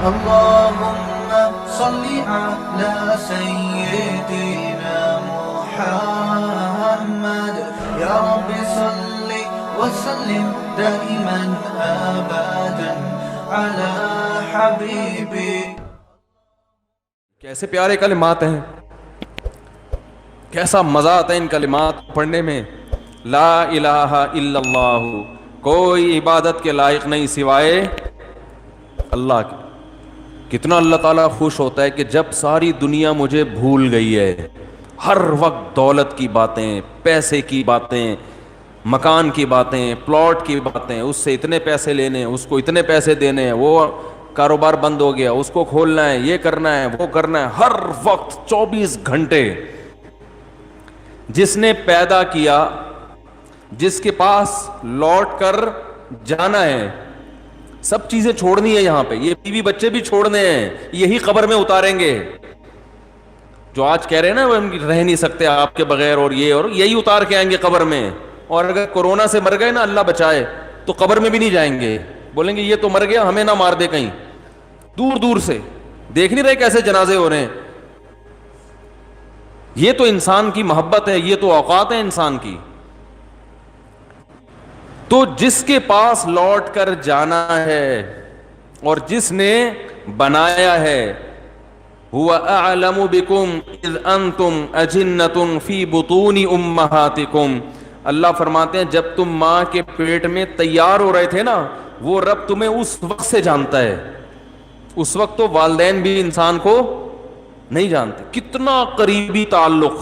اللهم صل على سيدنا محمد يا رب صل وسلم دائما ابدا على حبيبي. کیسے پیارے کلمات ہیں, کیسا مزہ آتا ہے ان کلمات پڑھنے میں. لا الہ الا اللہ, کوئی عبادت کے لائق نہیں سوائے اللہ کے. کتنا اللہ تعالیٰ خوش ہوتا ہے کہ جب ساری دنیا مجھے بھول گئی ہے, ہر وقت دولت کی باتیں, پیسے کی باتیں, مکان کی باتیں, پلاٹ کی باتیں, اس سے اتنے پیسے لینے, اس کو اتنے پیسے دینے, وہ کاروبار بند ہو گیا, اس کو کھولنا ہے, یہ کرنا ہے, وہ کرنا ہے, ہر وقت 24 گھنٹے. جس نے پیدا کیا, جس کے پاس لوٹ کر جانا ہے, سب چیزیں چھوڑنی ہے یہاں پہ, یہ بیوی بچے بھی چھوڑنے ہیں, یہی قبر میں اتاریں گے. جو آج کہہ رہے ہیں نا وہ رہ نہیں سکتے آپ کے بغیر, اور یہ اور یہی اتار کے آئیں گے قبر میں. اور اگر کورونا سے مر گئے نا, اللہ بچائے, تو قبر میں بھی نہیں جائیں گے, بولیں گے یہ تو مر گیا, ہمیں نہ مار دے کہیں. دور دور سے دیکھ نہیں رہے کیسے جنازے ہو رہے ہیں. یہ تو انسان کی محبت ہے, یہ تو اوقات ہے انسان کی. تو جس کے پاس لوٹ کر جانا ہے اور جس نے بنایا ہے, هو اعلم بكم اذ انتم اجنۃ فی بطون امہاتکم. اللہ فرماتے ہیں جب تم ماں کے پیٹ میں تیار ہو رہے تھے نا, وہ رب تمہیں اس وقت سے جانتا ہے. اس وقت تو والدین بھی انسان کو نہیں جانتے. کتنا قریبی تعلق,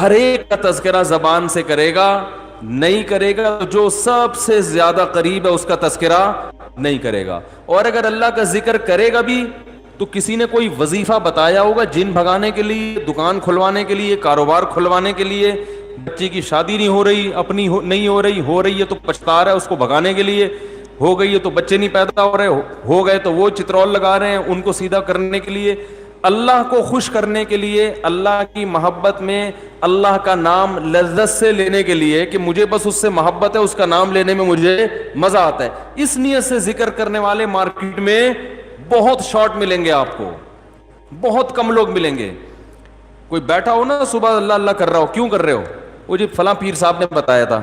ہر ایک کا تذکرہ زبان سے کرے گا, نہیں کرے گا جو سب سے زیادہ قریب ہے اس کا تذکرہ نہیں کرے گا. اور اگر اللہ کا ذکر کرے گا بھی تو کسی نے کوئی وظیفہ بتایا ہوگا جن بھگانے کے لیے, دکان کھلوانے کے لیے, کاروبار کھلوانے کے لیے, بچے کی شادی نہیں ہو رہی, اپنی نہیں ہو رہی ہے تو پچھتا رہا ہے اس کو بھگانے کے لیے, ہو گئی ہے تو بچے نہیں پیدا ہو رہے, ہو گئے تو وہ چترول لگا رہے ہیں ان کو سیدھا کرنے کے لیے. اللہ کو خوش کرنے کے لیے, اللہ کی محبت میں اللہ کا نام لذت سے لینے کے لیے کہ مجھے بس اس سے محبت ہے, اس کا نام لینے میں مجھے مزہ آتا ہے, اس نیت سے ذکر کرنے والے مارکیٹ میں بہت شارٹ ملیں گے آپ کو, بہت کم لوگ ملیں گے. کوئی بیٹھا ہو نا صبح اللہ اللہ کر رہا ہو, کیوں کر رہے ہو؟ وہ جی فلاں پیر صاحب نے بتایا تھا,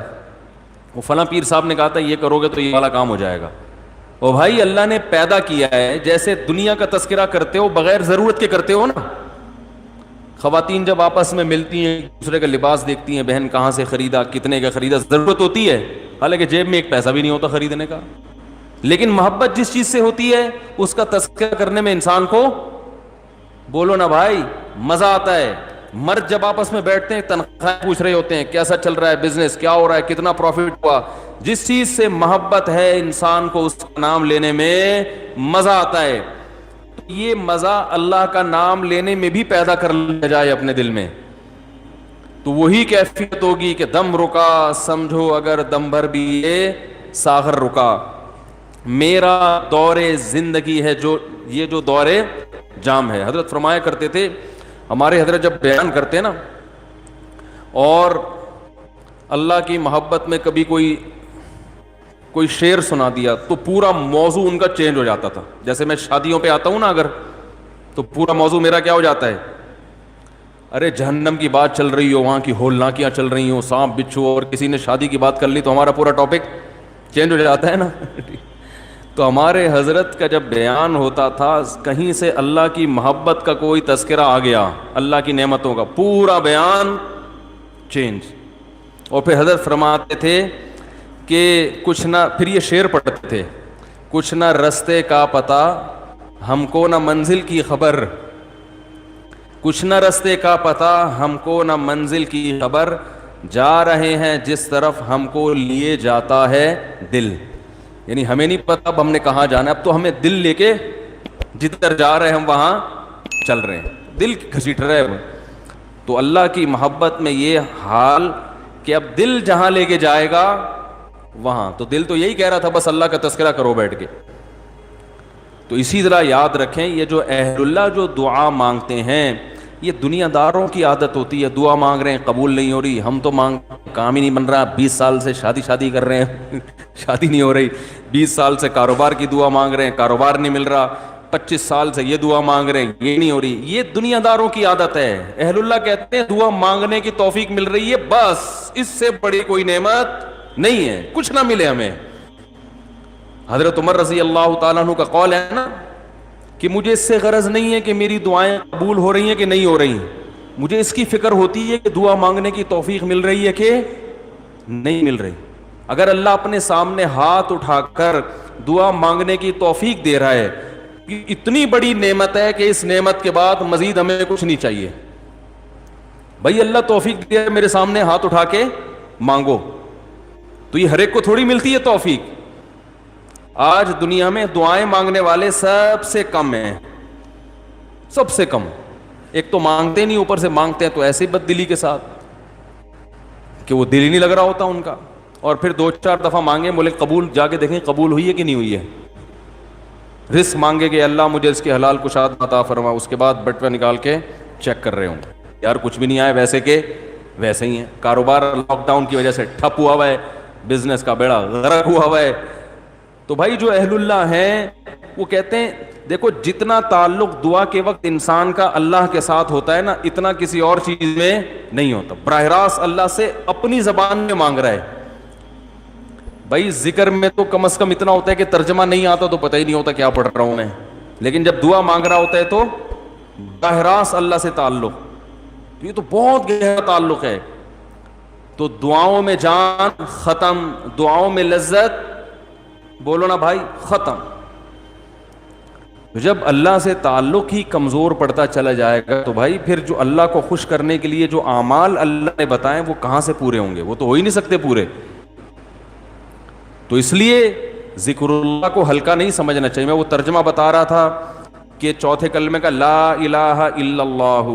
وہ فلاں پیر صاحب نے کہا تھا یہ کرو گے تو یہ والا کام ہو جائے گا. او بھائی اللہ نے پیدا کیا ہے, جیسے دنیا کا تذکرہ کرتے ہو بغیر ضرورت کے کرتے ہو نا. خواتین جب آپس میں ملتی ہیں دوسرے کا لباس دیکھتی ہیں, بہن کہاں سے خریدا, کتنے کا خریدا, ضرورت ہوتی ہے حالانکہ جیب میں ایک پیسہ بھی نہیں ہوتا خریدنے کا. لیکن محبت جس چیز سے ہوتی ہے اس کا تذکرہ کرنے میں انسان کو, بولو نا بھائی, مزہ آتا ہے. مرد جب آپس میں بیٹھتے ہیں تنخواہ پوچھ رہے ہوتے ہیں, کیسا چل رہا ہے بزنس, کیا ہو رہا ہے, کتنا پروفٹ ہوا. جس چیز سے محبت ہے انسان کو اس کا نام لینے میں مزہ آتا ہے. یہ مزہ اللہ کا نام لینے میں بھی پیدا کر لیا جائے اپنے دل میں, تو وہی کیفیت ہوگی کہ دم رکا سمجھو اگر دم بھر بھی یہ ساغر رکا. میرا دور زندگی ہے جو یہ جو دور جام ہے. حضرت فرمایا کرتے تھے, ہمارے حضرت جب بیان کرتے نا اور اللہ کی محبت میں کبھی کوئی شعر سنا دیا تو پورا موضوع ان کا چینج ہو جاتا تھا. جیسے میں شادیوں پہ آتا ہوں نا اگر, تو پورا موضوع میرا کیا ہو جاتا ہے, ارے جہنم کی بات چل رہی ہو, وہاں کی ہولناکیاں چل رہی ہوں, سانپ بچھو, اور کسی نے شادی کی بات کر لی تو ہمارا پورا ٹاپک چینج ہو جاتا ہے نا. تو ہمارے حضرت کا جب بیان ہوتا تھا کہیں سے اللہ کی محبت کا کوئی تذکرہ آ گیا, اللہ کی نعمتوں کا, پورا بیان چینج. اور پھر حضرت فرماتے تھے کہ کچھ نہ, پھر یہ شعر پڑھتے تھے, کچھ نہ رستے کا پتہ ہم کو نہ منزل کی خبر, کچھ نہ رستے کا پتہ ہم کو نہ منزل کی خبر, جا رہے ہیں جس طرف ہم کو لیے جاتا ہے دل. یعنی ہمیں نہیں پتہ اب ہم نے کہاں جانا ہے, اب تو ہمیں دل لے کے جدھر جا رہے ہیں ہم وہاں چل رہے ہیں, دل گھسیٹ رہے ہیں. تو اللہ کی محبت میں یہ حال کہ اب دل جہاں لے کے جائے گا وہاں, تو دل تو یہی کہہ رہا تھا بس اللہ کا تذکرہ کرو بیٹھ کے. تو اسی طرح یاد رکھیں, یہ جو اہل اللہ جو دعا مانگتے ہیں یہ دنیا داروں کی عادت ہوتی ہے، دعا مانگ رہے ہیں قبول نہیں ہو رہی، ہم تو کام ہی نہیں بن رہا، 20 سال سے شادی کر رہے ہیں شادی نہیں ہو رہی، 20 سال سے کاروبار کی دعا مانگ رہے ہیں، کاروبار نہیں مل رہا، 25 سال سے یہ دعا مانگ رہے ہیں، یہ نہیں ہو رہی۔ یہ دنیا داروں کی عادت ہے۔ اہل اللہ کہتے ہیں دعا مانگنے کی توفیق مل رہی ہے، بس اس سے بڑی کوئی نعمت نہیں ہے، کچھ نہ ملے ہمیں۔ حضرت عمر رضی اللہ تعالیٰ عنہ کا قول ہے نا کہ مجھے اس سے غرض نہیں ہے کہ میری دعائیں قبول ہو رہی ہیں کہ نہیں ہو رہی، مجھے اس کی فکر ہوتی ہے کہ دعا مانگنے کی توفیق مل رہی ہے کہ نہیں مل رہی۔ اگر اللہ اپنے سامنے ہاتھ اٹھا کر دعا مانگنے کی توفیق دے رہا ہے، اتنی بڑی نعمت ہے کہ اس نعمت کے بعد مزید ہمیں کچھ نہیں چاہیے۔ بھائی اللہ توفیق دے میرے سامنے ہاتھ اٹھا کے مانگو، تو یہ ہر ایک کو تھوڑی ملتی ہے توفیق۔ آج دنیا میں دعائیں مانگنے والے سب سے کم ہیں، سب سے کم۔ ایک تو مانگتے نہیں، اوپر سے مانگتے ہیں تو ایسی بد دلی کے ساتھ کہ وہ دل ہی نہیں لگ رہا ہوتا ان کا، اور پھر 2-4 دفعہ مانگے بولے قبول، جا کے دیکھیں قبول ہوئی ہے کہ نہیں ہوئی ہے۔ رزق مانگے کہ اللہ مجھے اس کی حلال کشاد عطا فرما، اس کے بعد بٹوہ نکال کے چیک کر رہے ہوں یار کچھ بھی نہیں آئے، ویسے کہ ویسے ہی ہیں۔ کاروبار لاک ڈاؤن کی وجہ سے ٹھپ ہوا ہے، بزنس کا بیڑا غرق ہوا ہے۔ تو بھائی جو اہل اللہ ہیں وہ کہتے ہیں دیکھو جتنا تعلق دعا کے وقت انسان کا اللہ کے ساتھ ہوتا ہے نا، اتنا کسی اور چیز میں نہیں ہوتا۔ براہ راست اللہ سے اپنی زبان میں مانگ رہا ہے۔ بھائی ذکر میں تو کم از کم اتنا ہوتا ہے کہ ترجمہ نہیں آتا تو پتہ ہی نہیں ہوتا کیا پڑھ رہا ہوں میں، لیکن جب دعا مانگ رہا ہوتا ہے تو براہ راست اللہ سے تعلق، یہ تو بہت گہرا تعلق ہے۔ تو دعاؤں میں جان ختم، دعاؤں میں لذت، بولو نا بھائی، ختم۔ جب اللہ سے تعلق ہی کمزور پڑتا چلا جائے گا تو بھائی پھر جو اللہ کو خوش کرنے کے لیے جو اعمال اللہ نے بتائے وہ کہاں سے پورے ہوں گے؟ وہ تو ہو ہی نہیں سکتے پورے۔ تو اس لیے ذکر اللہ کو ہلکا نہیں سمجھنا چاہیے۔ میں وہ ترجمہ بتا رہا تھا کہ چوتھے کلمے کا لا الہ الا اللہ،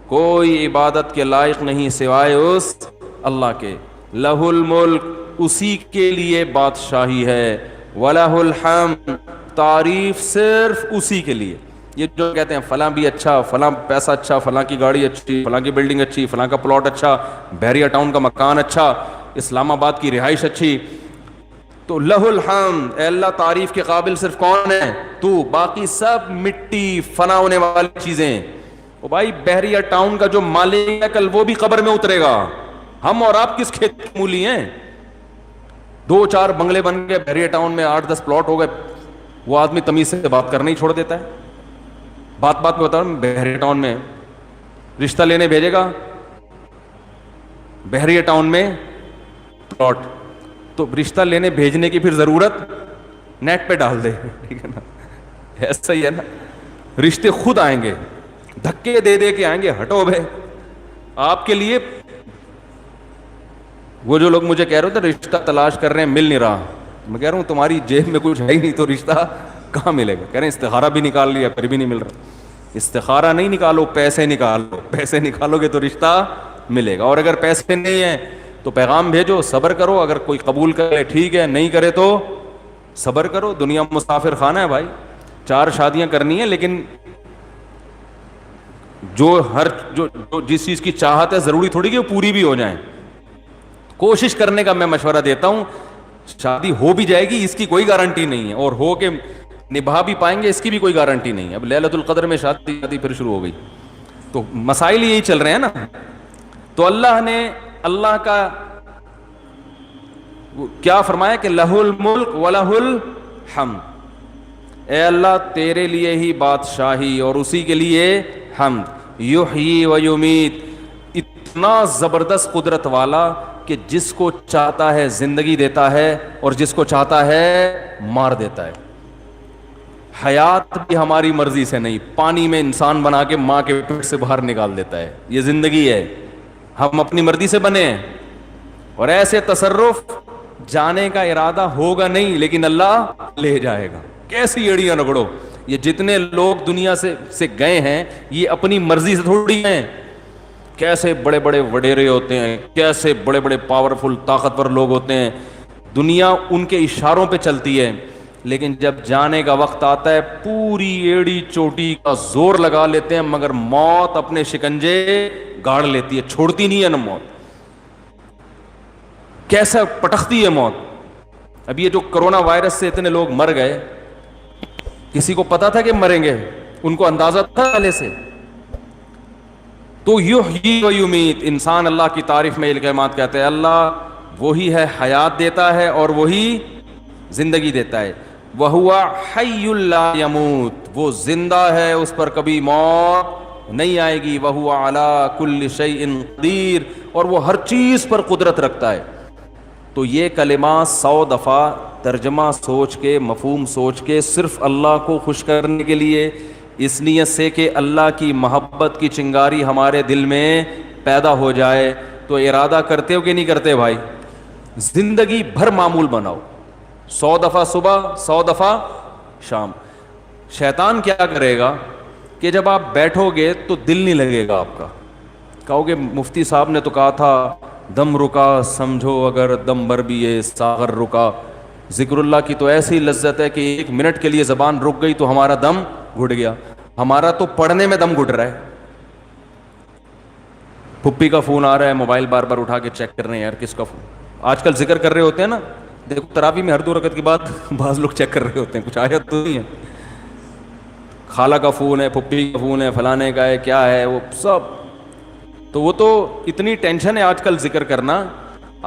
کوئی عبادت کے لائق نہیں سوائے اس اللہ کے، لہ الملک، اسی کے لیے بادشاہی ہے، وَلَهُ الْحَمْدُ، تعریف صرف اسی کے لیے۔ یہ جو کہتے ہیں فلاں بھی اچھا، فلاں پیسہ اچھا، فلاں کی گاڑی اچھی، فلاں کی بلڈنگ اچھی، فلاں کا پلاٹ اچھا، بحریہ ٹاؤن کا مکان اچھا، اسلام آباد کی رہائش اچھی، تو لہ الحمد، اے اللہ تعریف کے قابل صرف کون ہے؟ تو، باقی سب مٹی فنا ہونے والی چیزیں۔ او بھائی بحریہ ٹاؤن کا جو مالک ہے کل وہ بھی قبر میں اترے گا، ہم اور آپ کس کھیت کی مولی ہیں؟ 2-4 بنگلے بن گئے بحریہ ٹاؤن میں، 8-10 پلاٹ ہو گئے، وہ آدمی تمیز سے بات کرنا ہی چھوڑ دیتا ہے۔ بات میں بتا رہا ہوں، بحریہ ٹاؤن میں رشتہ لینے بھیجے گا، بحریہ ٹاؤن میں پلاٹ، تو رشتہ لینے بھیجنے کی پھر ضرورت نیٹ پہ ڈال دے، ٹھیک ہے نا؟ ایسا ہی ہے نا، رشتے خود آئیں گے، دھکے دے دے کے آئیں گے، ہٹو بھائی آپ کے لیے۔ وہ جو لوگ مجھے کہہ رہے تھے رشتہ تلاش کر رہے ہیں مل نہیں رہا، میں کہہ رہا ہوں تمہاری جیب میں کچھ ہے ہی نہیں تو رشتہ کہاں ملے گا؟ کہہ رہے ہیں استخارہ بھی نکال لیا پھر بھی نہیں مل رہا۔ استخارہ نہیں نکالو، پیسے نکالو، پیسے نکالو گے تو رشتہ ملے گا، اور اگر پیسے نہیں ہیں تو پیغام بھیجو، صبر کرو، اگر کوئی قبول کرے ٹھیک ہے، نہیں کرے تو صبر کرو۔ دنیا مسافر خانہ ہے بھائی، 4 شادیاں کرنی ہیں، لیکن جو جس چیز کی چاہت ہے ضروری تھوڑی کہ وہ پوری بھی ہو جائیں۔ کوشش کرنے کا میں مشورہ دیتا ہوں، شادی ہو بھی جائے گی اس کی کوئی گارنٹی نہیں ہے، اور ہو کے نبھا بھی پائیں گے اس کی بھی کوئی گارنٹی نہیں ہے۔ اب لیلۃ القدر میں شادی پھر شروع ہو گئی، تو مسائل یہی چل رہے ہیں نا۔ تو اللہ نے اللہ کا کیا فرمایا کہ لہ الملک ولہ الحمد، اے اللہ تیرے لیے ہی بادشاہی اور اسی کے لیے حمد، یحیی و یمیت، اتنا زبردست قدرت والا کہ جس کو چاہتا ہے زندگی دیتا ہے اور جس کو چاہتا ہے مار دیتا ہے۔ حیات بھی ہماری مرضی سے نہیں، پانی میں انسان بنا کے ماں کے پیٹ سے باہر نکال دیتا ہے، یہ زندگی ہے، ہم اپنی مرضی سے بنے ہیں۔ اور ایسے تصرف جانے کا ارادہ ہوگا نہیں لیکن اللہ لے جائے گا، کیسی ایڑیاں رگڑو۔ یہ جتنے لوگ دنیا سے گئے ہیں یہ اپنی مرضی سے تھوڑی ہیں، کیسے بڑے بڑے وڈیرے ہوتے ہیں، کیسے بڑے بڑے پاورفل طاقتور لوگ ہوتے ہیں، دنیا ان کے اشاروں پہ چلتی ہے۔ لیکن جب جانے کا وقت آتا ہے پوری ایڑی چوٹی کا زور لگا لیتے ہیں، مگر موت اپنے شکنجے گاڑ لیتی ہے، چھوڑتی نہیں ہے نا موت، کیسا پٹختی ہے موت۔ اب یہ جو کرونا وائرس سے اتنے لوگ مر گئے، کسی کو پتا تھا کہ مریں گے؟ ان کو اندازہ تھا پہلے سے؟ تو یحیی و یمیت، انسان اللہ کی تعریف میں یہ کلمات کہتے ہیں، اللہ وہی ہے حیات دیتا ہے اور وہی زندگی دیتا ہے، وہو حی لا یموت، وہ زندہ ہے، اس پر کبھی موت نہیں آئے گی، وہو علی کل شیء قدیر، اور وہ ہر چیز پر قدرت رکھتا ہے۔ تو یہ کلمات 100 دفعہ ترجمہ سوچ کے، مفہوم سوچ کے، صرف اللہ کو خوش کرنے کے لیے، اس نیت سے کہ اللہ کی محبت کی چنگاری ہمارے دل میں پیدا ہو جائے، تو ارادہ کرتے ہو کہ نہیں کرتے بھائی؟ زندگی بھر معمول بناؤ، 100 دفعہ صبح، 100 دفعہ شام۔ شیطان کیا کرے گا کہ جب آپ بیٹھو گے تو دل نہیں لگے گا آپ کا، کہو گے مفتی صاحب نے تو کہا تھا دم رکا سمجھو اگر دم بھر بھی یہ ساغر رکا۔ ذکر اللہ کی تو ایسی لذت ہے کہ 1 منٹ کے لیے زبان رک گئی تو ہمارا دم گھٹ گیا، ہمارا تو پڑھنے میں دم گھٹ رہا ہے۔ پھپھی کا فون آ رہا ہے، موبائل بار بار اٹھا کے چیک کر رہے ہیں، یار کس کا فون؟ آج کل ذکر کر رہے ہوتے ہیں نا، دیکھو تراویح میں ہر 2 رکعت کے بعد بعض لوگ چیک کر رہے ہوتے ہیں، کچھ آیت تو نہیں ہے، خالہ کا فون ہے، پھپھی کا فون ہے، فلانے کا ہے، کیا ہے وہ سب۔ تو وہ تو اتنی ٹینشن ہے آج کل ذکر کرنا۔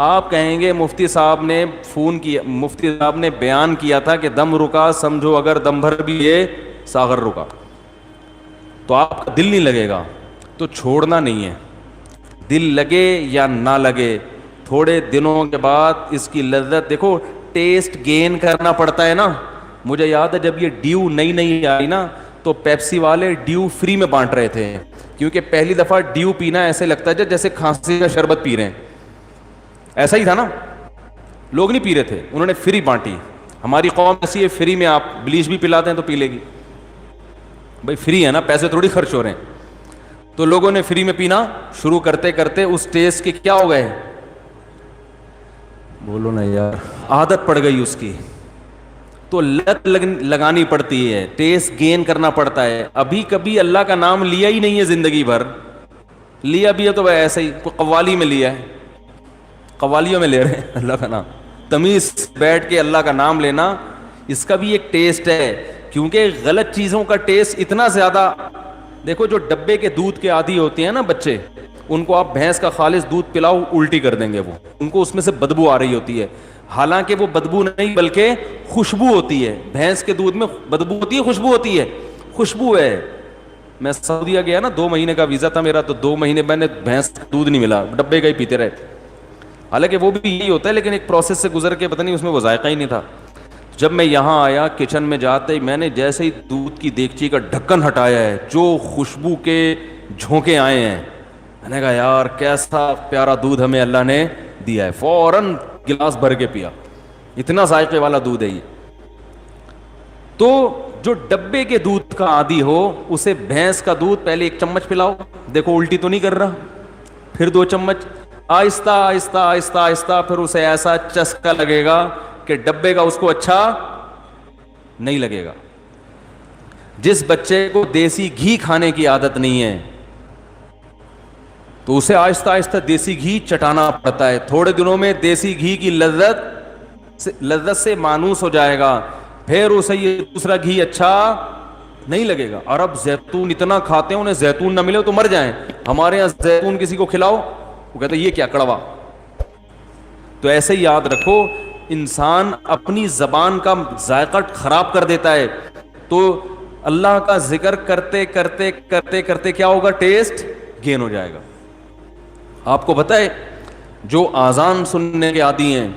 آپ کہیں گے مفتی صاحب نے فون کیا، مفتی صاحب نے بیان کیا تھا کہ دم رکا سمجھو اگر دم بھر بھی یہ ساغر رکا، تو آپ کا دل نہیں لگے گا، تو چھوڑنا نہیں ہے، دل لگے یا نہ لگے، تھوڑے دنوں کے بعد اس کی لذت دیکھو، ٹیسٹ گین کرنا پڑتا ہے نا۔ مجھے یاد ہے جب یہ ڈیو نئی آئی نا، تو پیپسی والے ڈیو فری میں بانٹ رہے تھے، کیونکہ پہلی دفعہ ڈیو پینا ایسے لگتا ہے جیسے کھانسی کا شربت پی رہے ہیں، ایسا ہی تھا نا، لوگ نہیں پی رہے تھے، انہوں نے فری بانٹی۔ ہماری قوم ایسی ہے، فری میں آپ بلیچ بھی پلاتے ہیں تو پی لے گی، بھائی فری ہے نا، پیسے تھوڑی خرچ ہو رہے ہیں۔ تو لوگوں نے فری میں پینا شروع کرتے کرتے اس ٹیسٹ کے کیا ہو گئے، بولو نا یار، عادت پڑ گئی اس کی، تو لت لگانی پڑتی ہے، ٹیسٹ گین کرنا پڑتا ہے۔ ابھی کبھی اللہ کا نام لیا ہی نہیں ہے زندگی بھر، لیا بھی ہے تو ایسے ہی، کوئی قوالی میں لیا ہے، قوالیوں میں لے رہے ہیں اللہ کا نام، تمیز بیٹھ کے اللہ کا نام لینا، اس کا بھی ایک ٹیسٹ ہے، کیونکہ غلط چیزوں کا ٹیسٹ اتنا زیادہ، دیکھو جو ڈبے کے دودھ کے عادی ہوتے ہیں نا بچے، ان کو آپ بھینس کا خالص دودھ پلاؤ الٹی کر دیں گے، وہ ان کو اس میں سے بدبو آ رہی ہوتی ہے، حالانکہ وہ بدبو نہیں بلکہ خوشبو ہوتی ہے، بھینس کے دودھ میں بدبو ہوتی ہے خوشبو ہوتی ہے، خوشبو ہے۔ میں سعودیہ گیا نا، 2 مہینے کا ویزا تھا میرا، تو 2 مہینے میں نے بھینس کا دودھ نہیں ملا، ڈبے کا ہی پیتے رہے، حالانکہ وہ بھی یہی ہوتا ہے، لیکن ایک پروسیس سے گزر کے پتہ نہیں اس میں وہ ذائقہ ہی نہیں تھا۔ جب میں یہاں آیا کچن میں جاتے ہی میں نے جیسے ہی دودھ کی دیگچی کا ڈھکن ہٹایا ہے، جو خوشبو کے جھونکے آئے ہیں، میں نے کہا یار کیسا پیارا دودھ ہمیں اللہ نے دیا ہے، فوراً گلاس بھر کے پیا، اتنا ذائقے والا دودھ ہے یہ۔ تو جو ڈبے کے دودھ کا عادی ہو اسے بھینس کا دودھ پہلے 1 چمچ پلاؤ، دیکھو الٹی تو نہیں کر رہا، پھر 2 چمچ، آہستہ آہستہ آہستہ آہستہ، پھر اسے ایسا چسکا لگے گا کہ ڈبے کا اس کو اچھا نہیں لگے گا۔ جس بچے کو دیسی گھی کھانے کی عادت نہیں ہے تو اسے آہستہ آہستہ دیسی گھی چٹانا پڑتا ہے، تھوڑے دنوں میں دیسی گھی کی لذت سے مانوس ہو جائے گا، پھر اسے یہ دوسرا گھی اچھا نہیں لگے گا۔ اور اب زیتون اتنا کھاتے ہیں، انہیں زیتون نہ ملے تو مر جائیں، ہمارے یہاں زیتون کسی کو کھلاؤ وہ کہتے ہیں یہ کیا کڑوا۔ تو ایسے ہی یاد رکھو، انسان اپنی زبان کا ذائقہ خراب کر دیتا ہے، تو اللہ کا ذکر کرتے کرتے کرتے کرتے کیا ہوگا، ٹیسٹ گین ہو جائے گا۔ آپ کو پتہ ہے جو اذان سننے کے عادی ہیں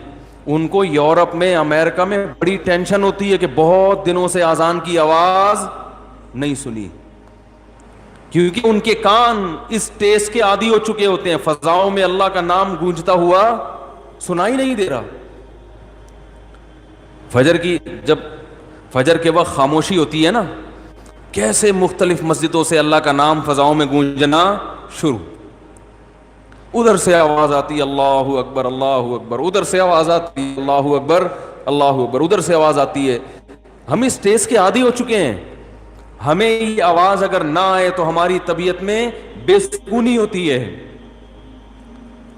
ان کو یورپ میں، امریکہ میں بڑی ٹینشن ہوتی ہے کہ بہت دنوں سے اذان کی آواز نہیں سنی، کیونکہ ان کے کان اس ٹیسٹ کے عادی ہو چکے ہوتے ہیں، فضاؤں میں اللہ کا نام گونجتا ہوا سنائی نہیں دے رہا۔ جب فجر کے وقت خاموشی ہوتی ہے نا، کیسے مختلف مسجدوں سے اللہ کا نام فضاؤں میں گونجنا شروع، ادھر سے آواز آتی اللہ اکبر اللہ اکبر، ادھر سے آواز آتی اللہ اکبر اللہ اکبر، ادھر سے آواز آتی ہے، ہم اس ٹیسٹ کے عادی ہو چکے ہیں. ہمیں یہ آواز اگر نہ آئے تو ہماری طبیعت میں بے سکونی ہوتی ہے.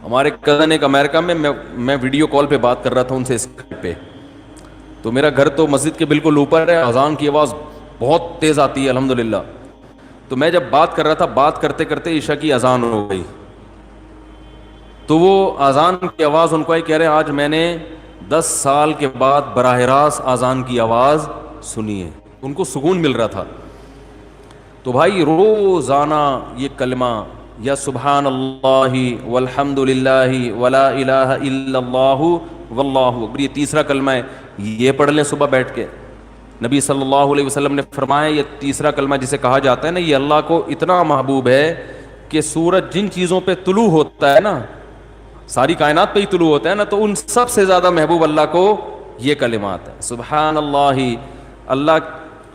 ہمارے کزن ایک امریکہ میں ویڈیو کال پہ بات کر رہا تھا ان سے اسکائپ پہ, تو میرا گھر تو مسجد کے بالکل اوپر ہے, اذان کی آواز بہت تیز آتی ہے الحمدللہ. تو میں جب بات کر رہا تھا, بات کرتے کرتے عشاء کی اذان ہو گئی, تو وہ اذان کی آواز ان کو ہی کہہ رہے ہیں آج میں نے 10 سال کے بعد براہ راست اذان کی آواز سنی ہے. ان کو سکون مل رہا تھا. تو بھائی روزانہ یہ کلمہ یا سبحان اللہ والحمد للہ ولا الہ الا اللہ واللہ اکبر, یہ تیسرا کلمہ ہے, یہ پڑھ لیں صبح بیٹھ کے. نبی صلی اللہ علیہ وسلم نے فرمایا یہ تیسرا کلمہ جسے کہا جاتا ہے نا, یہ اللہ کو اتنا محبوب ہے کہ سورج جن چیزوں پہ طلوع ہوتا ہے نا, ساری کائنات پہ ہی طلوع ہوتا ہے نا, تو ان سب سے زیادہ محبوب اللہ کو یہ کلمات ہے. سبحان اللہ, اللہ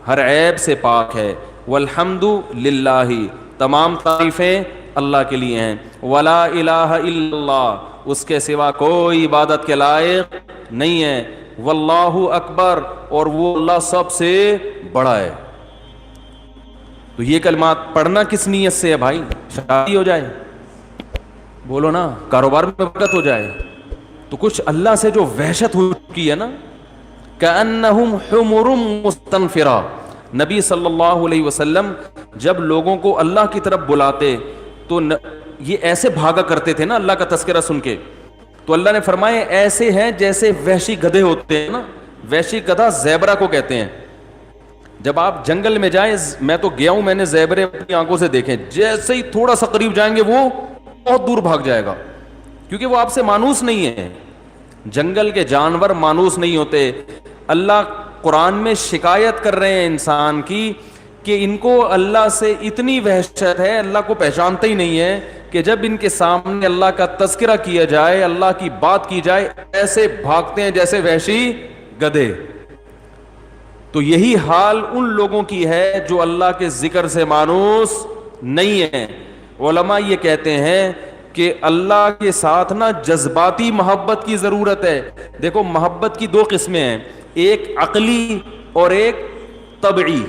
ہر عیب سے پاک ہے. والحمد للہ, تمام تعریفیں اللہ کے لیے ہیں. ولا الہ الا اللہ, اس کے سوا کوئی عبادت کے لائق نہیں ہے. واللہ اکبر, اور وہ اللہ سب سے بڑا ہے. تو یہ کلمات پڑھنا کس نیت سے ہے بھائی؟ شادی ہو جائے, بولو نا, کاروبار میں برکت ہو جائے, تو کچھ اللہ سے جو وحشت ہو چکی ہے نا, کأنہم حمر مستنفرہ. نبی صلی اللہ علیہ وسلم جب لوگوں کو اللہ کی طرف بلاتے تو یہ ایسے بھاگا کرتے تھے نا اللہ کا تذکرہ سن کے. تو اللہ نے فرمایا ایسے ہیں جیسے وحشی گدھے ہوتے ہیں نا, وحشی گدھا زیبرا کو کہتے ہیں. جب آپ جنگل میں جائیں, میں تو گیا ہوں, میں نے زیبرے اپنی آنکھوں سے دیکھے, جیسے ہی تھوڑا سا قریب جائیں گے وہ بہت دور بھاگ جائے گا, کیونکہ وہ آپ سے مانوس نہیں ہے. جنگل کے جانور مانوس نہیں ہوتے. اللہ قرآن میں شکایت کر رہے ہیں انسان کی کہ ان کو اللہ سے اتنی وحشت ہے, اللہ کو پہچانتے ہی نہیں ہے, کہ جب ان کے سامنے اللہ کا تذکرہ کیا جائے, اللہ کی بات کی جائے, ایسے بھاگتے ہیں جیسے وحشی گدھے. تو یہی حال ان لوگوں کی ہے جو اللہ کے ذکر سے مانوس نہیں ہے. علماء یہ کہتے ہیں کہ اللہ کے ساتھ نا جذباتی محبت کی ضرورت ہے. دیکھو محبت کی 2 قسمیں ہیں, ایک عقلی اور ایک طبعی.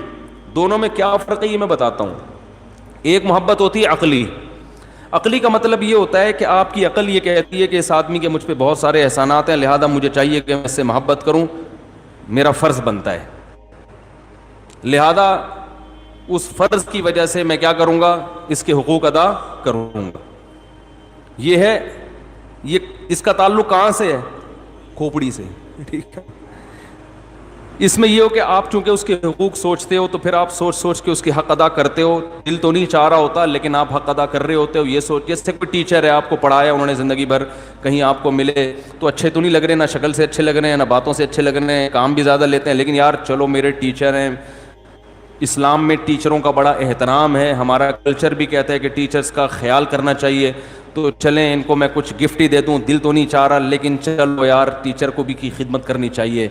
دونوں میں کیا فرق ہے یہ میں بتاتا ہوں. ایک محبت ہوتی ہے عقلی. عقلی کا مطلب یہ ہوتا ہے کہ آپ کی عقل یہ کہتی ہے کہ اس آدمی کے مجھ پہ بہت سارے احسانات ہیں, لہذا مجھے چاہیے کہ میں اس سے محبت کروں, میرا فرض بنتا ہے, لہذا اس فرض کی وجہ سے میں کیا کروں گا, اس کے حقوق ادا کروں گا. یہ ہے, یہ اس کا تعلق کہاں سے ہے؟ کھوپڑی سے. ٹھیک ہے, اس میں یہ ہو کہ آپ چونکہ اس کے حقوق سوچتے ہو تو پھر آپ سوچ سوچ کے اس کے حق ادا کرتے ہو. دل تو نہیں چاہ رہا ہوتا لیکن آپ حق ادا کر رہے ہوتے ہو. یہ سوچ, جیسے کوئی ٹیچر ہے, آپ کو پڑھایا انہوں نے زندگی بھر, کہیں آپ کو ملے تو اچھے تو نہیں لگ رہے, نہ شکل سے اچھے لگ رہے ہیں, نہ باتوں سے اچھے لگ رہے ہیں, کام بھی زیادہ لیتے ہیں, لیکن یار چلو میرے ٹیچر ہیں. اسلام میں ٹیچروں کا بڑا احترام ہے, ہمارا کلچر بھی کہتا ہے کہ ٹیچرز کا خیال کرنا چاہیے, تو چلیں ان کو میں کچھ گفٹ ہی دے دوں. دل تو نہیں چاہ رہا لیکن چلو یار ٹیچر کو بھی کی خدمت کرنی چاہیے.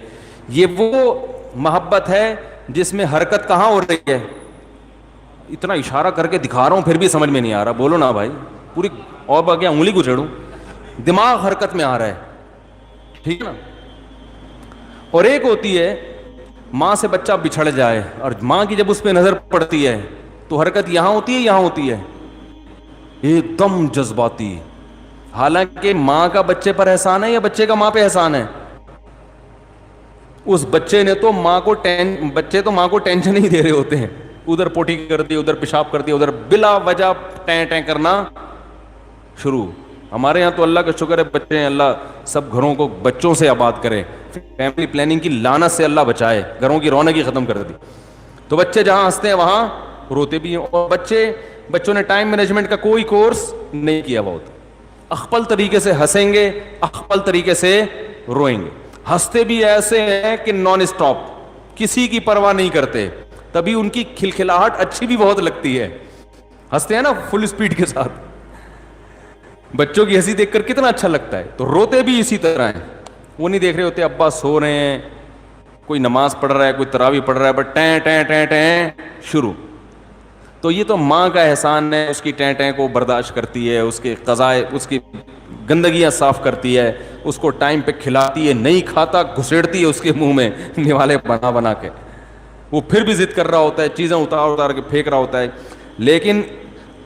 یہ وہ محبت ہے جس میں حرکت کہاں ہو رہی ہے, اتنا اشارہ کر کے دکھا رہا ہوں پھر بھی سمجھ میں نہیں آ رہا, بولو نا بھائی, پوری اور باقی انگلی کو چھیڑوں, دماغ حرکت میں آ رہا ہے. ٹھیک ہے نا. اور ایک ہوتی ہے ماں سے بچہ بچھڑ جائے, اور ماں کی جب اس پہ نظر پڑتی ہے تو حرکت یہاں ہوتی ہے, یہاں ہوتی ہے, ایک دم جذباتی. حالانکہ ماں کا بچے پر احسان ہے یا بچے کا ماں پہ احسان ہے؟ اس بچے نے تو بچے تو ماں کو ٹینشن ہی دے رہے ہوتے ہیں, ادھر پوٹی کر دی, ادھر پیشاب کر دیا, ادھر بلا وجہ ٹیں ٹیں کرنا شروع. ہمارے یہاں تو اللہ کا شکر ہے بچے ہیں, اللہ سب گھروں کو بچوں سے آباد کرے, فیملی پلاننگ کی لعنت سے اللہ بچائے, گھروں کی رونق ہی ختم کر دی. تو بچے جہاں ہنستے ہیں وہاں روتے بھی ہیں, اور بچوں نے ٹائم مینجمنٹ کا کوئی کورس نہیں کیا ہوا ہوتا. اخپل طریقے سے ہنسیں گے, اخپل طریقے سے روئیں گے. ہنستے بھی ایسے ہیں کہ نان اسٹاپ, کسی کی پرواہ نہیں کرتے, تبھی ان کی کھلکھلاہٹ اچھی بھی بہت لگتی ہے. ہنستے ہیں نا فل اسپیڈ کے ساتھ, بچوں کی ہنسی دیکھ کر کتنا اچھا لگتا ہے. تو روتے بھی اسی طرح ہیں, وہ نہیں دیکھ رہے ہوتے ابا سو رہے ہیں, کوئی نماز پڑھ رہا ہے, کوئی تراویح پڑھ رہا ہے, بٹ ٹیں ٹیں ٹیں ٹیں شروع. تو یہ تو ماں کا احسان ہے, اس کی ٹیں ٹیں کو برداشت کرتی ہے, اس کے قضائے, اس کی گندگیاں صاف کرتی ہے, اس کو ٹائم پہ کھلاتی ہے, نہیں کھاتا گھسیڑتی ہے اس کے منہ میں نوالے بنا بنا کے. وہ پھر بھی ضد کر رہا ہوتا ہے, چیزیں اتار اتار کے پھینک رہا ہوتا ہے. لیکن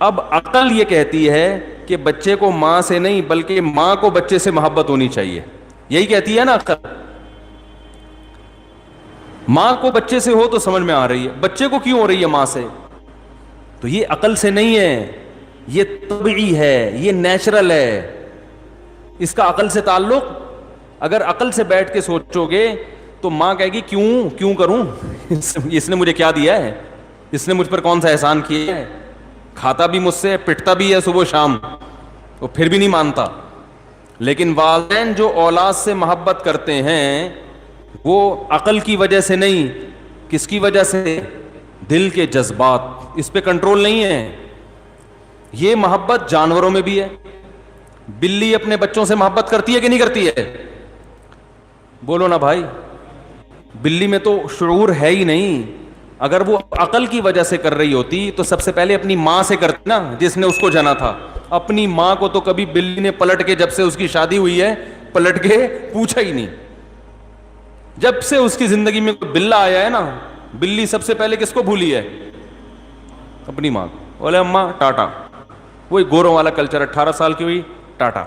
اب عقل یہ کہتی ہے کہ بچے کو ماں سے نہیں بلکہ ماں کو بچے سے محبت ہونی چاہیے. یہی کہتی ہے نا عقل. ماں کو بچے سے ہو تو سمجھ میں آ رہی ہے, بچے کو کیوں ہو رہی ہے ماں سے؟ تو یہ عقل سے نہیں ہے, یہ طبعی ہے, یہ نیچرل ہے. اس کا عقل سے تعلق, اگر عقل سے بیٹھ کے سوچو گے تو ماں کہے گی کیوں کروں, اس نے مجھے کیا دیا ہے, اس نے مجھ پر کون سا احسان کیا ہے, کھاتا بھی مجھ سے, پٹتا بھی ہے صبح شام, وہ پھر بھی نہیں مانتا. لیکن والدین جو اولاد سے محبت کرتے ہیں وہ عقل کی وجہ سے نہیں, کس کی وجہ سے؟ دل کے جذبات, اس پہ کنٹرول نہیں ہے. یہ محبت جانوروں میں بھی ہے. بلی اپنے بچوں سے محبت کرتی ہے کہ نہیں کرتی ہے؟ بولو نا بھائی. بلی میں تو شعور ہے ہی نہیں. اگر وہ عقل کی وجہ سے کر رہی ہوتی تو سب سے پہلے اپنی ماں سے کرتی نا, جس نے اس کو جنا تھا. اپنی ماں کو تو کبھی بلی نے پلٹ کے, جب سے اس کی شادی ہوئی ہے, پلٹ کے پوچھا ہی نہیں. جب سے اس کی زندگی میں بلہ آیا ہے نا, بلی سب سے پہلے کس کو بھولی ہے؟ اپنی ماں کو. بولے اماں ٹاٹا. وہی گوروں والا کلچر, 18 سال کی ہوئی ٹاٹا,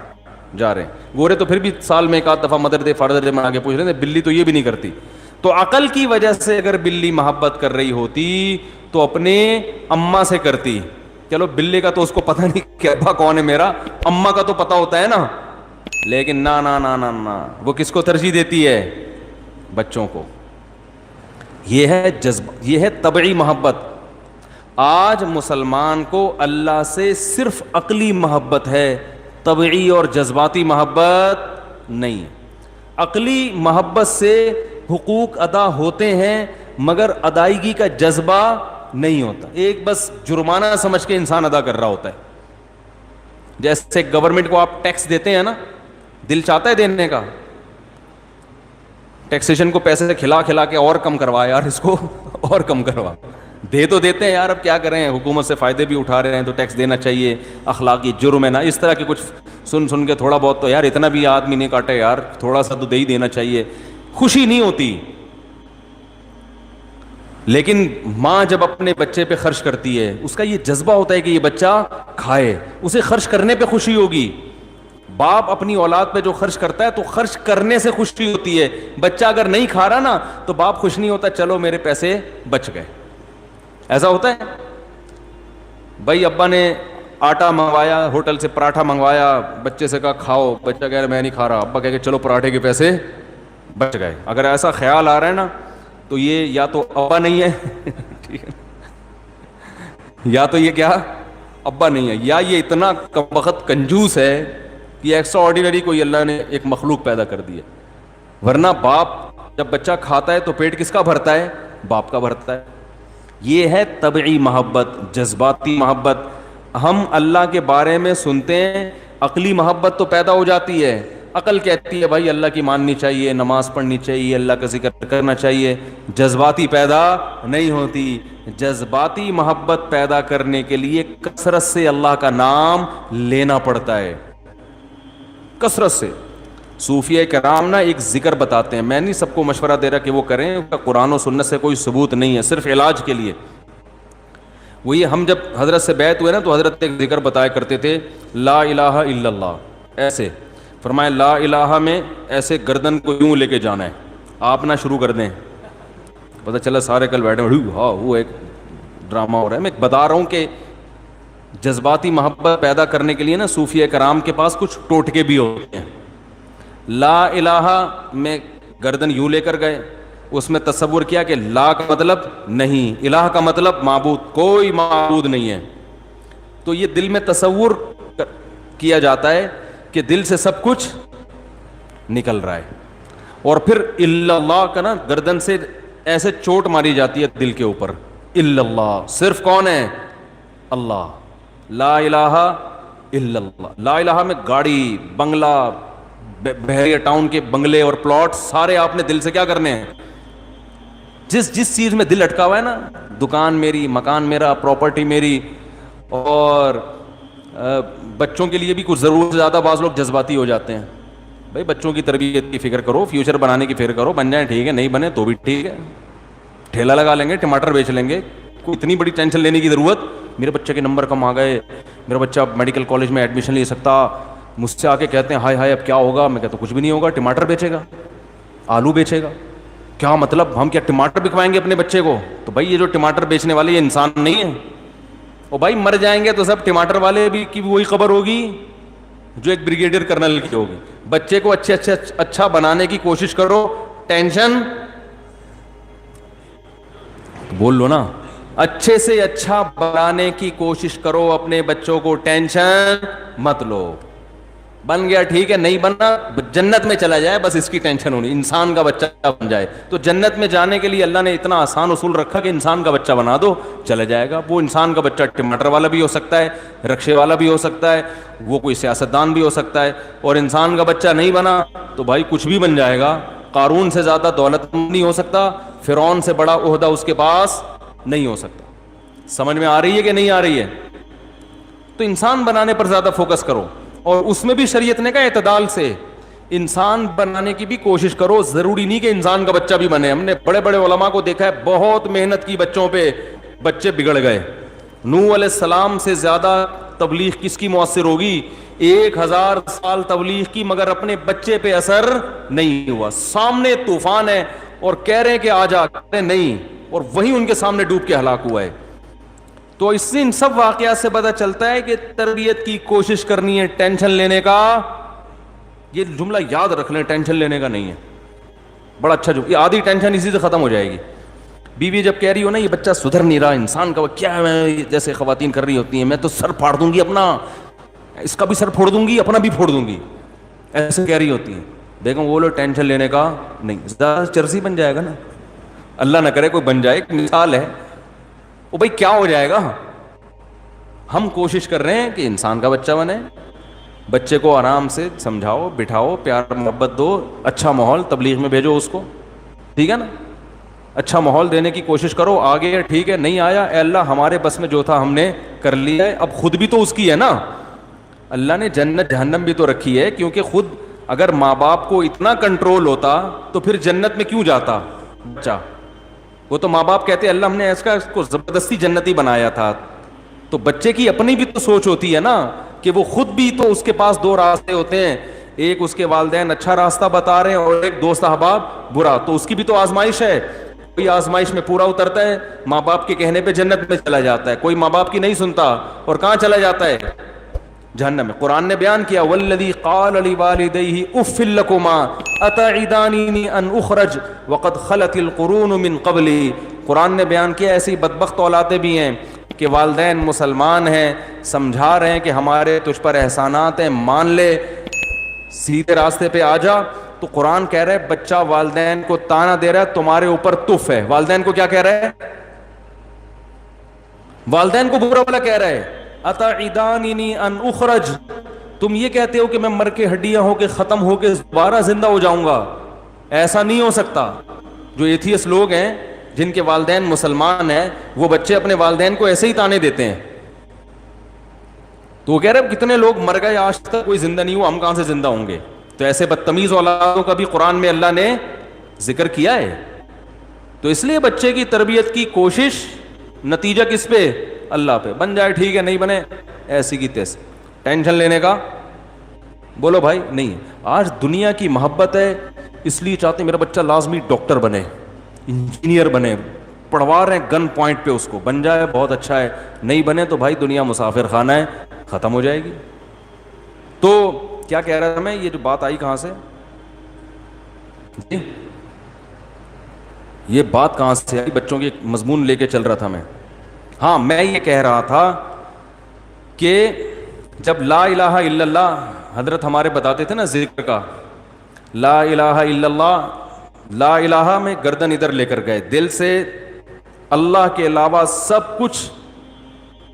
جا رہے ہیں. گورے تو پھر بھی سال میں ایک آدھ دفعہ مدر دے فادر دے میں آگے پوچھ رہے ہیں, بلی تو یہ بھی نہیں کرتی. تو عقل کی وجہ سے اگر بلی محبت کر رہی ہوتی تو اپنے اماں سے کرتی. چلو بلی کا تو اس کو پتہ نہیں کہ ابا کون ہے میرا, اماں کا تو پتہ ہوتا ہے نا. لیکن نا نا نا نا نا, وہ کس کو ترجیح دیتی ہے؟ بچوں کو. یہ ہے جذبہ, یہ ہے طبعی محبت. آج مسلمان کو اللہ سے صرف عقلی محبت ہے, طبعی اور جذباتی محبت نہیں. عقلی محبت سے حقوق ادا ہوتے ہیں مگر ادائیگی کا جذبہ نہیں ہوتا. ایک بس جرمانہ سمجھ کے انسان ادا کر رہا ہوتا ہے. جیسے گورنمنٹ کو آپ ٹیکس دیتے ہیں نا, دل چاہتا ہے دینے کا, ٹیکسیشن کو پیسے سے کھلا کھلا کے اور کم کروا یار, اس کو اور کم کروا. دے تو دیتے ہیں یار, اب کیا کریں, حکومت سے فائدے بھی اٹھا رہے ہیں تو ٹیکس دینا چاہیے, اخلاقی جرم ہے نا. اس طرح کے کچھ سن کے تھوڑا بہت تو یار اتنا بھی آدمی نہیں کاٹے یار, تھوڑا سا تو دے ہی دینا چاہیے. خوشی نہیں ہوتی. لیکن ماں جب اپنے بچے پہ خرچ کرتی ہے, اس کا یہ جذبہ ہوتا ہے کہ یہ بچہ کھائے, اسے خرچ کرنے پہ خوشی ہوگی. باپ اپنی اولاد پہ جو خرچ کرتا ہے تو خرچ کرنے سے خوشی ہوتی ہے. بچہ اگر نہیں کھا رہا نا تو باپ خوش نہیں ہوتا, چلو میرے پیسے بچ گئے. ایسا ہوتا ہے بھائی. ابا نے آٹا منگوایا ہوٹل سے, پراٹھا منگوایا, بچے سے کہا کھاؤ, بچہ کہہ رہا میں نہیں کھا رہا, ابا کہہ کہ چلو پراٹھے کے پیسے بچ گئے. اگر ایسا خیال آ رہا ہے نا تو یہ یا تو ابا نہیں ہے ٹھیک ہے, یا تو یہ کیا ابا نہیں ہے, یا یہ اتنا کمبخت کنجوس ہے کہ ایکسٹرا آرڈینری کوئی اللہ نے ایک مخلوق پیدا کر دی ہے. ورنہ باپ جب بچہ کھاتا ہے تو پیٹ کس کا بھرتا ہے؟ باپ کا بھرتا ہے. یہ ہے طبعی محبت, جذباتی محبت. ہم اللہ کے بارے میں سنتے ہیں, عقلی محبت تو پیدا ہو جاتی ہے. عقل کہتی ہے بھائی اللہ کی ماننی چاہیے, نماز پڑھنی چاہیے, اللہ کا ذکر کرنا چاہیے. جذباتی پیدا نہیں ہوتی. جذباتی محبت پیدا کرنے کے لیے کثرت سے اللہ کا نام لینا پڑتا ہے, کثرت سے. صوفیہ کرام نا ایک ذکر بتاتے ہیں, میں نہیں سب کو مشورہ دے رہا کہ وہ کریں, قرآن و سنت سے کوئی ثبوت نہیں ہے, صرف علاج کے لیے. وہ یہ, ہم جب حضرت سے بیعت ہوئے نا تو حضرت ایک ذکر بتایا کرتے تھے, لا الہ الا اللہ. ایسے فرمایا لا الہ میں ایسے گردن کو یوں لے کے جانا ہے, آپ نہ شروع کر دیں. پتہ چلا سارے کل بیٹھے ہاں وہ ایک ڈرامہ ہو رہا ہے. میں بتا رہا ہوں کہ جذباتی محبت پیدا کرنے کے لیے نا صوفیہ کرام کے پاس کچھ ٹوٹکے بھی ہوتے ہیں. لا الہ میں گردن یوں لے کر گئے, اس میں تصور کیا کہ لا کا مطلب نہیں, الہ کا مطلب معبود, کوئی معبود نہیں ہے. تو یہ دل میں تصور کیا جاتا ہے کہ دل سے سب کچھ نکل رہا ہے. اور پھر الا اللہ کا نا گردن سے ایسے چوٹ ماری جاتی ہے دل کے اوپر. الا اللہ, صرف کون ہے؟ اللہ. لا الہ الا اللہ. لا الہ میں گاڑی, بنگلہ, بحریہ ٹاؤن کے بنگلے اور پلاٹ سارے آپ نے دل سے کیا کرنے ہیں؟ جس چیز میں دل اٹکا ہوا ہے نا, دکان میری, مکان میرا, پراپرٹی میری. اور بچوں کے لیے بھی کچھ ضرورت سے زیادہ بعض لوگ جذباتی ہو جاتے ہیں. بھائی بچوں کی تربیت کی فکر کرو, فیوچر بنانے کی فکر کرو, بن جائیں ٹھیک ہے, نہیں بنے تو بھی ٹھیک ہے. ٹھیلا لگا لیں گے, ٹماٹر بیچ لیں گے, کوئی اتنی بڑی ٹینشن لینے کی ضرورت. میرے بچے کے نمبر کم آ گئے, میرا بچہ میڈیکل کالج میں ایڈمیشن لے سکتا, مجھ سے آ کے کہتے ہیں ہائے ہائے اب کیا ہوگا, میں کہتا ہوں کچھ بھی نہیں ہوگا, ٹماٹر بیچے گا, آلو بیچے گا. کیا مطلب ہم کیا ٹماٹر بکوائیں گے اپنے بچے کو؟ تو بھائی یہ جو ٹماٹر بیچنے والے یہ انسان نہیں ہے. اور بھائی مر جائیں گے تو سب ٹماٹر والے بھی کی وہی خبر ہوگی جو ایک بریگیڈیئر کرنل کی ہوگی. بچے کو اچھا بنانے کی کوشش کرو, ٹینشن بول لو نا, اچھے سے اچھا بنانے کی کوشش کرو اپنے بچوں کو, ٹینشن مت لو. بن گیا ٹھیک ہے, نہیں بنا جنت میں چلا جائے بس اس کی ٹینشن ہونی, انسان کا بچہ بن جائے. تو جنت میں جانے کے لیے اللہ نے اتنا آسان اصول رکھا کہ انسان کا بچہ بنا دو چلا جائے گا. وہ انسان کا بچہ ٹماٹر والا بھی ہو سکتا ہے, رکشے والا بھی ہو سکتا ہے, وہ کوئی سیاستدان بھی ہو سکتا ہے. اور انسان کا بچہ نہیں بنا تو بھائی کچھ بھی بن جائے گا. قارون سے زیادہ دولت نہیں ہو سکتا, فرعون سے بڑا عہدہ اس کے پاس نہیں ہو سکتا. سمجھ میں آ رہی ہے کہ نہیں آ رہی ہے؟ تو انسان بنانے پر زیادہ فوکس کرو, اور اس میں بھی شریعت نے کہا اعتدال سے انسان بنانے کی بھی کوشش کرو. ضروری نہیں کہ انسان کا بچہ بھی بنے. ہم نے بڑے بڑے علماء کو دیکھا ہے بہت محنت کی بچوں پہ, بچے بگڑ گئے. نوح علیہ السلام سے زیادہ تبلیغ کس کی مؤثر ہوگی؟ 1000 سال تبلیغ کی مگر اپنے بچے پہ اثر نہیں ہوا. سامنے طوفان ہے اور کہہ رہے ہیں کہ آ جا, نہیں, اور وہی ان کے سامنے ڈوب کے ہلاک ہوا ہے. تو اس سے ان سب واقعات سے پتہ چلتا ہے کہ تربیت کی کوشش کرنی ہے, ٹینشن لینے کا, یہ جملہ یاد رکھ لیں, ٹینشن لینے کا نہیں ہے. بڑا اچھا جملہ, یہ آدھی ٹینشن اسی سے ختم ہو جائے گی. بیوی جب کہہ رہی ہو نا یہ بچہ سدھر نہیں رہا, انسان کا کیا ہے, جیسے خواتین کر رہی ہوتی ہیں, میں تو سر پھاڑ دوں گی اپنا, اس کا بھی سر پھوڑ دوں گی, اپنا بھی پھوڑ دوں گی, ایسے کہہ رہی ہوتی ہیں. دیکھو وہ لوگ ٹینشن لینے کا نہیں, زیادہ چرسی بن جائے گا نا, اللہ نہ کرے کوئی بن جائے, ایک مثال ہے. وہ بھائی کیا ہو جائے گا؟ ہم کوشش کر رہے ہیں کہ انسان کا بچہ بنے. بچے کو آرام سے سمجھاؤ, بٹھاؤ, پیار محبت دو, اچھا ماحول تبلیغ میں بھیجو اس کو, ٹھیک ہے نا, اچھا ماحول دینے کی کوشش کرو. آگے ٹھیک ہے, نہیں آیا اے اللہ ہمارے بس میں جو تھا ہم نے کر لیا ہے, اب خود بھی تو اس کی ہے نا. اللہ نے جنت جہنم بھی تو رکھی ہے, کیونکہ خود اگر ماں باپ کو اتنا کنٹرول ہوتا تو پھر جنت میں کیوں جاتا بچہ؟ وہ تو ماں باپ کہتے اللہ ہم نے اس کو زبردستی جنتی بنایا تھا. تو بچے کی اپنی بھی تو سوچ ہوتی ہے نا کہ وہ خود بھی تو, اس کے پاس 2 راستے ہوتے ہیں, ایک اس کے والدین اچھا راستہ بتا رہے ہیں اور ایک دوست احباب برا, تو اس کی بھی تو آزمائش ہے. کوئی آزمائش میں پورا اترتا ہے, ماں باپ کے کہنے پہ جنت میں چلا جاتا ہے, کوئی ماں باپ کی نہیں سنتا اور کہاں چلا جاتا ہے؟ جہنم میں. قرآن نے بیان کیا والذی قال لوالدیہ اف لکما اتعداننی ان اخرج وقد خلت القرون من قبلی. قرآن نے بیان کیا ایسی بدبخت اولادیں بھی ہیں کہ والدین مسلمان ہیں, سمجھا رہے ہیں کہ ہمارے تجھ پر احسانات ہیں, مان لے, سیدھے راستے پہ آ جا. تو قرآن کہہ رہا ہے بچہ والدین کو تانا دے رہا ہے تمہارے اوپر تف ہے. والدین کو کیا کہہ رہا ہے؟ والدین کو برا بھلا کہہ رہا ہے. اتعداننی ان اخرج, تم یہ کہتے ہو کہ میں مر کے ہڈیاں ہو کے ختم ہو کے دوبارہ زندہ ہو جاؤں گا. ایسا نہیں ہو سکتا. جو ایتھیس لوگ ہیں جن کے والدین مسلمان ہیں وہ بچے اپنے والدین کو ایسے ہی تانے دیتے ہیں. تو وہ کہہ رہے ہیں کتنے لوگ مر گئے آج تک کوئی زندہ نہیں ہوا, ہم کہاں سے زندہ ہوں گے. تو ایسے بدتمیز اولادوں کا بھی قرآن میں اللہ نے ذکر کیا ہے. تو اس لیے بچے کی تربیت کی کوشش, نتیجہ کس پہ؟ اللہ پہ. بن جائے ٹھیک ہے, نہیں بنے ایسی کی تیس. ٹینشن لینے کا بولو بھائی نہیں. آج دنیا کی محبت ہے اس لیے چاہتے ہیں میرا بچہ لازمی ڈاکٹر بنے, انجینئر بنے, پڑھوا رہے ہیں گن پوائنٹ پہ اس کو, بن جائے بہت اچھا ہے, نہیں بنے تو بھائی دنیا مسافر خانہ ہے, ختم ہو جائے گی. تو کیا کہہ رہا تھا میں, یہ جو بات آئی کہاں سے, یہ بات کہاں سے آئی, بچوں کے مضمون لے کے چل رہا تھا میں. ہاں میں یہ کہہ رہا تھا کہ جب لا الہ الا اللہ حضرت ہمارے بتاتے تھے نا ذکر کا, لا الہ الا اللہ, لا الہ میں گردن ادھر لے کر گئے, دل سے اللہ کے علاوہ سب کچھ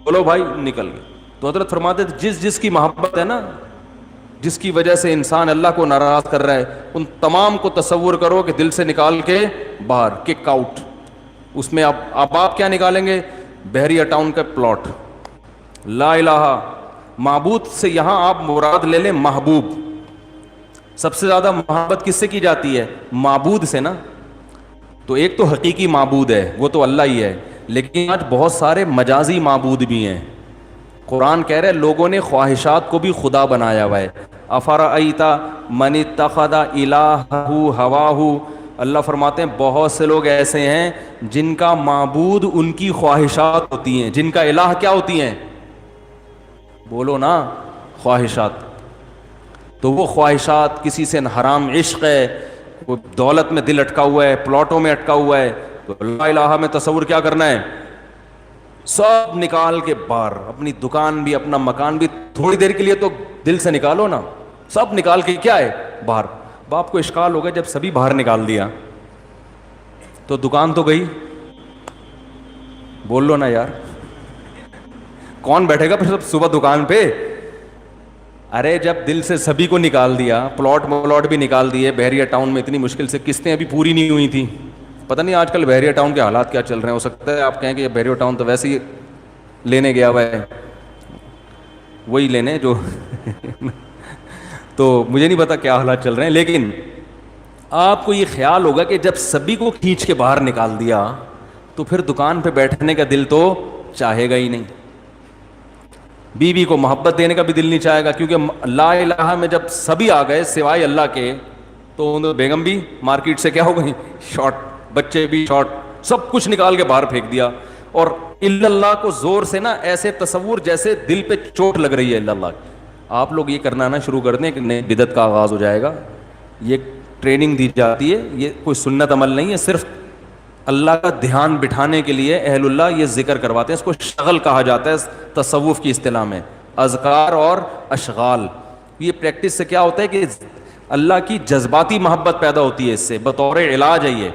بولو بھائی نکل گئے. تو حضرت فرماتے تھے جس جس کی محبت ہے نا, جس کی وجہ سے انسان اللہ کو ناراض کر رہا ہے, ان تمام کو تصور کرو کہ دل سے نکال کے باہر, کک آؤٹ. اس میں آپ کیا نکالیں گے؟ بحریہ ٹاؤن کا پلاٹ. لا الہ, معبود سے یہاں آپ مراد لے لیں محبوب. سب سے زیادہ محبت کس سے کی جاتی ہے؟ معبود سے نا. تو ایک تو حقیقی معبود ہے وہ تو اللہ ہی ہے, لیکن آج بہت سارے مجازی معبود بھی ہیں. قرآن کہہ رہے لوگوں نے خواہشات کو بھی خدا بنایا ہوا ہے. افرأیت من اتخذ الہہ ہواہ, اللہ فرماتے ہیں بہت سے لوگ ایسے ہیں جن کا معبود ان کی خواہشات ہوتی ہیں, جن کا الہ کیا ہوتی ہیں, بولو نا, خواہشات. تو وہ خواہشات کسی سے حرام عشق ہے, وہ دولت میں دل اٹکا ہوا ہے, پلاٹوں میں اٹکا ہوا ہے, تو لا الہ میں تصور کیا کرنا ہے, سب نکال کے باہر, اپنی دکان بھی اپنا مکان بھی تھوڑی دیر کے لیے تو دل سے نکالو نا, سب نکال کے کیا ہے باہر. باپ کو اشکال ہوگا جب سبھی باہر نکال دیا تو دکان تو گئی, بول لو نا یار, کون بیٹھے گا پھر سب صبح دکان پہ. ارے جب دل سے سبھی کو نکال دیا, پلاٹ بھی نکال دیے, بحریہ ٹاؤن میں اتنی مشکل سے قسطیں ابھی پوری نہیں ہوئی تھیں. پتہ نہیں آج کل بحریہ ٹاؤن کے حالات کیا چل رہے ہیں, ہو سکتا ہے آپ کہیں کہ یہ بحریہ ٹاؤن تو ویسے ہی لینے گیا ہوا ہے, وہی لینے جو تو مجھے نہیں پتا کیا حالات چل رہے ہیں, لیکن آپ کو یہ خیال ہوگا کہ جب سبھی کو کھینچ کے باہر نکال دیا تو پھر دکان پہ بیٹھنے کا دل تو چاہے گا ہی نہیں, بیوی کو محبت دینے کا بھی دل نہیں چاہے گا, کیونکہ لا الہ میں جب سبھی آ گئے سوائے اللہ کے تو بیگم بھی مارکیٹ سے کیا ہو گئی شارٹ, بچے بھی شارٹ, سب کچھ نکال کے باہر پھینک دیا. اور الا اللہ کو زور سے نا ایسے تصور جیسے دل پہ چوٹ لگ رہی ہے الا اللہ. آپ لوگ یہ کرنا نا شروع کر دیں کہ نئے بدعت کا آغاز ہو جائے گا. یہ ٹریننگ دی جاتی ہے, یہ کوئی سنت عمل نہیں ہے, صرف اللہ کا دھیان بٹھانے کے لیے اہل اللہ یہ ذکر کرواتے ہیں. اس کو شغل کہا جاتا ہے تصوف کی اصطلاح میں, اذکار اور اشغال. یہ پریکٹس سے کیا ہوتا ہے کہ اللہ کی جذباتی محبت پیدا ہوتی ہے, اس سے بطور علاج ہے یہ.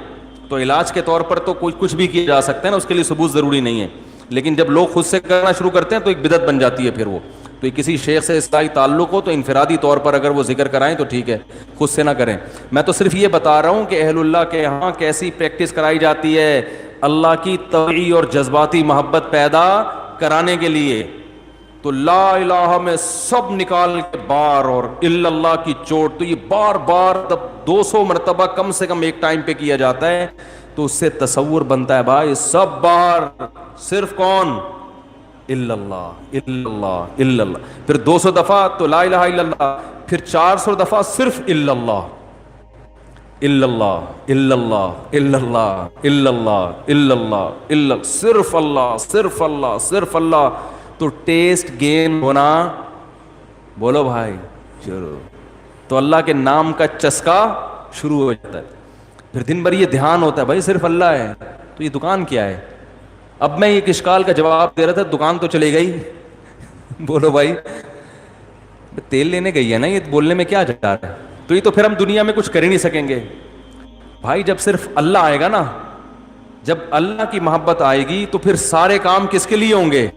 تو علاج کے طور پر تو کچھ بھی کیا جا سکتا ہے نا, اس کے لیے ثبوت ضروری نہیں ہے, لیکن جب لوگ خود سے کرنا شروع کرتے ہیں تو ایک بدعت بن جاتی ہے. پھر وہ تو کسی شیخ سے اصلاحی تعلق ہو تو انفرادی طور پر اگر وہ ذکر کرائیں تو ٹھیک ہے, خود سے نہ کریں. میں تو صرف یہ بتا رہا ہوں کہ اہل اللہ کے ہاں کیسی پریکٹس کرائی جاتی ہے اللہ کی طبعی اور جذباتی محبت پیدا کرانے کے لیے. تو لا الہ میں سب نکال کے بار اور الا اللہ کی چوٹ, تو یہ بار بار 200 مرتبہ کم سے کم ایک ٹائم پہ کیا جاتا ہے, تو اس سے تصور بنتا ہے بھائی سب بار, صرف کون, الا اللہ الا اللہ الا اللہ. پھر 200 دفعہ تو لا الہ الا اللہ, پھر 400 دفعہ صرف الا اللہ الا اللہ الا اللہ الا اللہ الا اللہ الا اللہ الا, صرف اللہ صرف اللہ صرف اللہ. تو ٹیسٹ گین ہونا, بولو بھائی شروع, تو اللہ کے نام کا چسکا شروع ہو جاتا ہے. پھر دن بھر یہ دھیان ہوتا ہے بھائی صرف اللہ ہے, تو یہ دکان کیا ہے. اب میں ایک اشکال کا جواب دے رہا تھا, دکان تو چلے گئی, بولو بھائی تیل لینے گئی ہے نا, یہ بولنے میں کیا جا رہا ہے. تو یہ تو پھر ہم دنیا میں کچھ کر ہی نہیں سکیں گے بھائی. جب صرف اللہ آئے گا نا, جب اللہ کی محبت آئے گی تو پھر سارے کام کس کے لیے ہوں گے,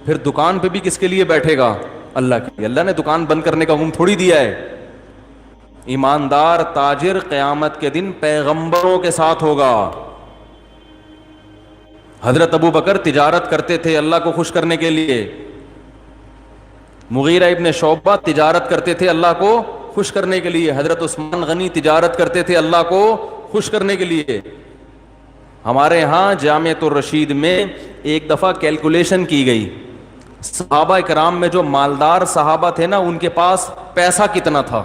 پھر دکان پہ بھی کس کے لیے بیٹھے گا, اللہ کے. اللہ نے دکان بند کرنے کا حکم تھوڑی دیا ہے. ایماندار تاجر قیامت کے دن پیغمبروں کے ساتھ ہوگا. حضرت ابو بکر تجارت کرتے تھے اللہ کو خوش کرنے کے لیے, مغیرہ ابن شعبہ تجارت کرتے تھے اللہ کو خوش کرنے کے لیے, حضرت عثمان غنی تجارت کرتے تھے اللہ کو خوش کرنے کے لیے. ہمارے ہاں جامعۃ الرشید میں ایک دفعہ کیلکولیشن کی گئی, صحابہ کرام میں جو مالدار صحابہ تھے نا ان کے پاس پیسہ کتنا تھا.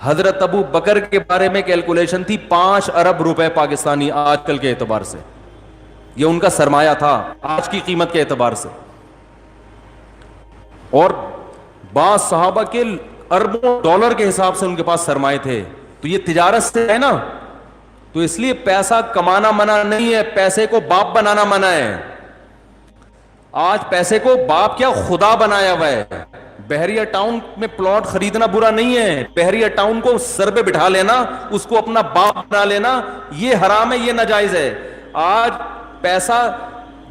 حضرت ابو بکر کے بارے میں کیلکولیشن تھی 5 ارب روپے پاکستانی آج کل کے اعتبار سے, یہ ان کا سرمایہ تھا آج کی قیمت کے اعتبار سے. اور بعض صحابہ کے اربوں ڈالر کے حساب سے ان کے پاس سرمایہ تھے. تو یہ تجارت سے ہے نا, تو اس لیے پیسہ کمانا منع نہیں ہے, پیسے کو باپ بنانا منع ہے. آج پیسے کو باپ کیا خدا بنایا ہوا ہے. بحریہ ٹاؤن میں پلاٹ خریدنا برا نہیں ہے, بحریہ ٹاؤن کو سر پہ بٹھا لینا, اس کو اپنا باپ بنا لینا, یہ حرام ہے, یہ ناجائز ہے. آج پیسہ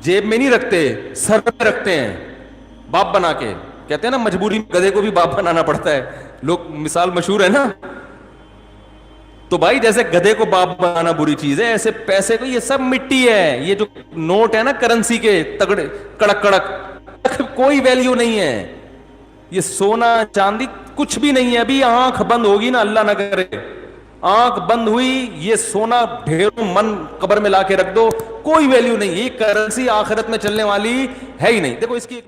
جیب میں نہیں رکھتے, سر پہ رکھتے ہیں باپ بنا کے. کہتے ہیں نا مجبوری میں گدھے کو بھی باپ بنانا پڑتا ہے, لوگ مثال مشہور ہے نا. تو بھائی جیسے گدھے کو باپ بنانا بری چیز ہے, ایسے پیسے کو, یہ سب مٹی ہے. یہ جو نوٹ ہے نا کرنسی کے تگڑے کڑک کڑک, کوئی ویلیو نہیں ہے. یہ سونا چاندی کچھ بھی نہیں ہے. ابھی آنکھ بند ہوگی نا, اللہ نہ کرے آنکھ بند ہوئی, یہ سونا ڈھیروں من قبر میں لا کے رکھ دو, کوئی ویلیو نہیں, یہ کرنسی آخرت میں چلنے والی ہے ہی نہیں. دیکھو اس کی ایک